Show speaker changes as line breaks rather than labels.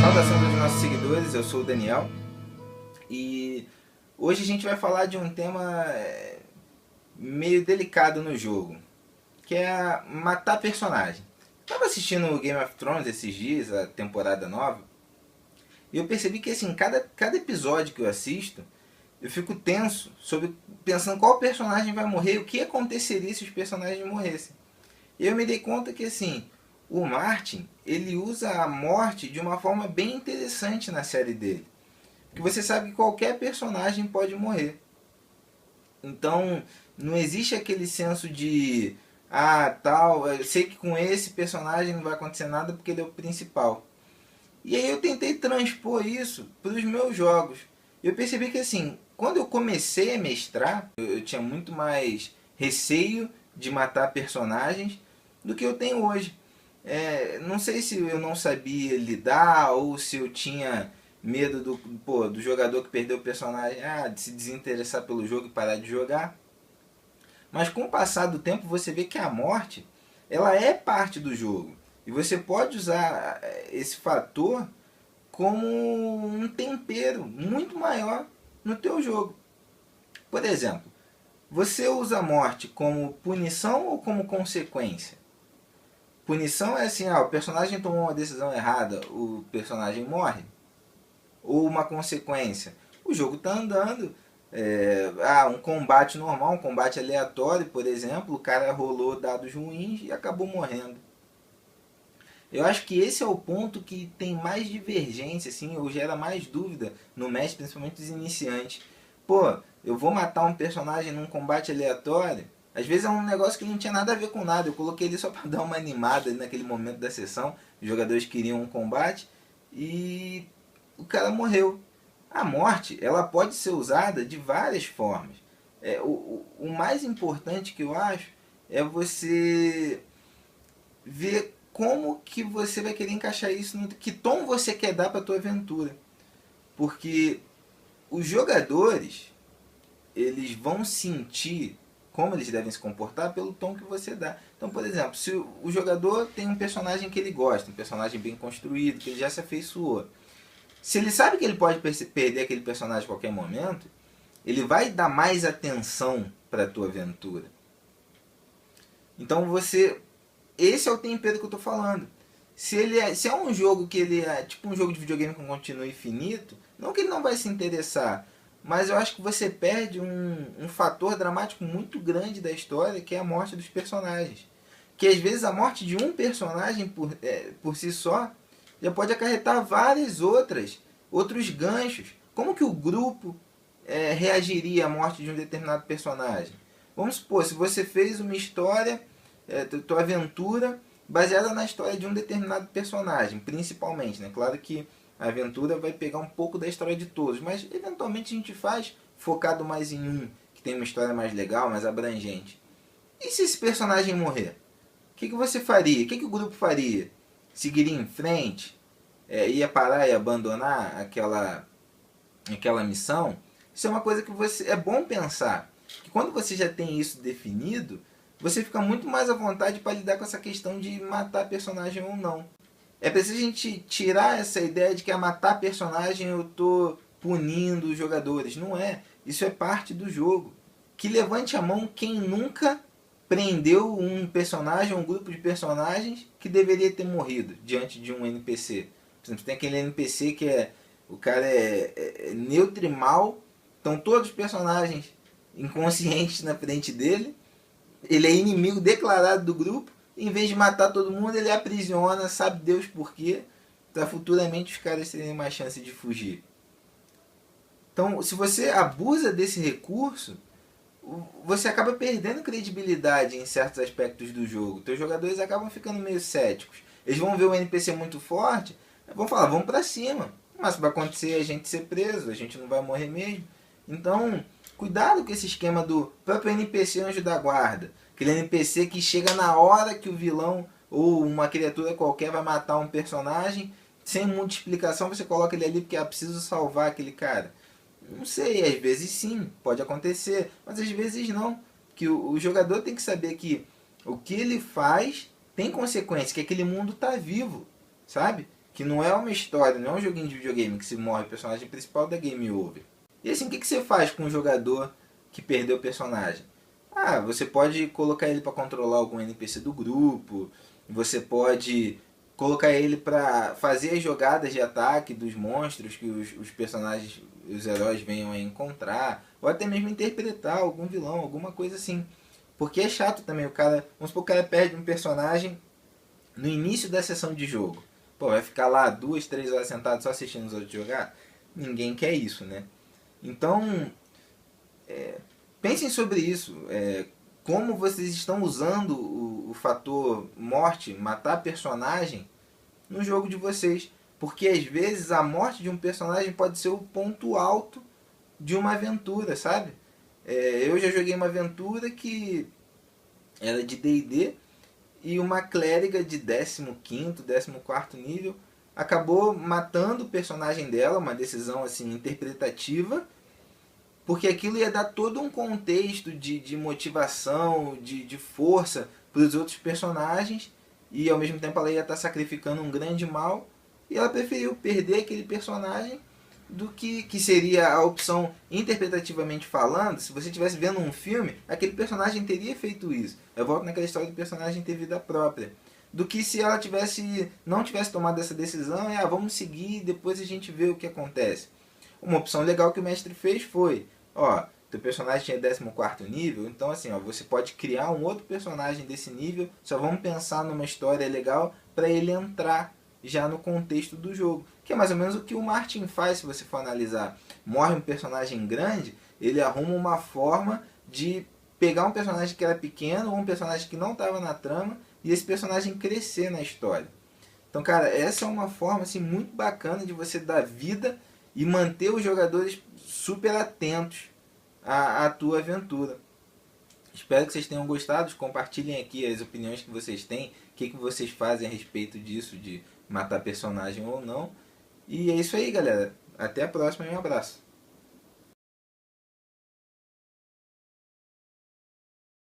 Saudações aos nossos seguidores, eu sou o Daniel e hoje a gente vai falar de um tema meio delicado no jogo, que é matar personagem. Estava assistindo o Game of Thrones esses dias, a temporada nova, e eu percebi que assim, cada episódio que eu assisto, eu fico tenso sobre pensando qual personagem vai morrer e o que aconteceria se os personagens morressem. E eu me dei conta que assim, o Martin, ele usa a morte de uma forma bem interessante na série dele. Porque você sabe que qualquer personagem pode morrer. Então, não existe aquele senso de tal, eu sei que com esse personagem não vai acontecer nada porque ele é o principal. E aí eu tentei transpor isso para os meus jogos. Eu percebi que assim, quando eu comecei a mestrar, eu tinha muito mais receio de matar personagens do que eu tenho hoje. Não sei se eu não sabia lidar ou se eu tinha medo do jogador que perdeu o personagem de se desinteressar pelo jogo e parar de jogar. Mas com o passar do tempo você vê que a morte ela é parte do jogo. E você pode usar esse fator como um tempero muito maior no teu jogo. Por exemplo, você usa a morte como punição ou como consequência? Punição é assim, o personagem tomou uma decisão errada, o personagem morre. Ou uma consequência, o jogo está andando, um combate normal, um combate aleatório, por exemplo, o cara rolou dados ruins e acabou morrendo. Eu acho que esse é o ponto que tem mais divergência, assim, ou gera mais dúvida no mestre, principalmente os iniciantes. Pô, eu vou matar um personagem num combate aleatório? Às vezes é um negócio que não tinha nada a ver com nada. Eu coloquei ele só para dar uma animada ali naquele momento da sessão. Os jogadores queriam um combate e o cara morreu. A morte, ela pode ser usada de várias formas. O mais importante que eu acho é você ver como que você vai querer encaixar isso, que tom você quer dar para a tua aventura. Porque os jogadores, eles vão sentir como eles devem se comportar pelo tom que você dá. Então, por exemplo, se o jogador tem um personagem que ele gosta, um personagem bem construído, que ele já se afeiçoou, se ele sabe que ele pode perder aquele personagem a qualquer momento, ele vai dar mais atenção para a tua aventura. Então esse é o tempero que eu estou falando. Se é um jogo que ele é tipo um jogo de videogame com contínuo infinito, não que ele não vai se interessar, mas eu acho que você perde um fator dramático muito grande da história, que é a morte dos personagens. Que às vezes a morte de um personagem por si só já pode acarretar outros ganchos. Como que o grupo reagiria à morte de um determinado personagem? Vamos supor, se você fez uma história, tua aventura baseada na história de um determinado personagem, principalmente, né? Claro que a aventura vai pegar um pouco da história de todos, mas eventualmente a gente faz focado mais em um, que tem uma história mais legal, mais abrangente. E se esse personagem morrer? O que você faria? O que o grupo faria? Seguiria em frente? Ia parar e abandonar aquela missão? Isso é uma coisa que é bom pensar. Que quando você já tem isso definido, você fica muito mais à vontade para lidar com essa questão de matar personagem ou não. É preciso a gente tirar essa ideia de que a matar personagem eu estou punindo os jogadores. Não é. Isso é parte do jogo. Que levante a mão quem nunca prendeu um personagem, um grupo de personagens que deveria ter morrido diante de um NPC. Por exemplo, tem aquele NPC que o cara é neutro e mal, estão todos os personagens inconscientes na frente dele, ele é inimigo declarado do grupo, em vez de matar todo mundo, ele aprisiona, sabe Deus por quê, para futuramente os caras terem mais chance de fugir. Então, se você abusa desse recurso, você acaba perdendo credibilidade em certos aspectos do jogo. Teus jogadores acabam ficando meio céticos. Eles vão ver o NPC muito forte, vão falar, vamos pra cima. Mas vai acontecer a gente ser preso, a gente não vai morrer mesmo. Então, cuidado com esse esquema do próprio NPC Anjo da Guarda. Aquele NPC que chega na hora que o vilão ou uma criatura qualquer vai matar um personagem, sem muita explicação você coloca ele ali porque é preciso salvar aquele cara. Não sei, às vezes sim, pode acontecer, mas às vezes não. Que o jogador tem que saber que o que ele faz tem consequência, que aquele mundo está vivo, sabe? que não é uma história, não é um joguinho de videogame que se morre o personagem principal da game over. E assim, o que você faz com um jogador que perdeu o personagem? Ah, você pode colocar ele para controlar algum NPC do grupo, você pode colocar ele para fazer as jogadas de ataque dos monstros que os personagens, os heróis venham a encontrar, ou até mesmo interpretar algum vilão, alguma coisa assim. Porque é chato também, o cara, vamos supor que o cara perde um personagem no início da sessão de jogo. Pô, vai ficar lá 2, 3 horas sentado só assistindo os outros jogar? Ninguém quer isso, né? Então, pensem sobre isso. Como vocês estão usando o fator morte, matar personagem, no jogo de vocês. Porque às vezes a morte de um personagem pode ser o ponto alto de uma aventura, sabe? Eu já joguei uma aventura que era de D&D e uma clériga de 15º, 14º nível acabou matando o personagem dela, uma decisão assim interpretativa, porque aquilo ia dar todo um contexto de motivação, de força para os outros personagens, e ao mesmo tempo ela ia estar sacrificando um grande mal, e ela preferiu perder aquele personagem do que seria a opção interpretativamente falando. Se você estivesse vendo um filme, aquele personagem teria feito isso. Eu volto naquela história do personagem ter vida própria. Do que se ela não tivesse tomado essa decisão, vamos seguir e depois a gente vê o que acontece. Uma opção legal que o mestre fez foi, teu personagem tinha 14º nível, então assim, você pode criar um outro personagem desse nível, só vamos pensar numa história legal para ele entrar já no contexto do jogo. Que é mais ou menos o que o Martin faz, se você for analisar. Morre um personagem grande, ele arruma uma forma de pegar um personagem que era pequeno, ou um personagem que não estava na trama, e esse personagem crescer na história. Então, cara, essa é uma forma assim, muito bacana de você dar vida e manter os jogadores super atentos à tua aventura. Espero que vocês tenham gostado. Compartilhem aqui as opiniões que vocês têm, o que vocês fazem a respeito disso, de matar personagem ou não. E é isso aí, galera. Até a próxima e um abraço.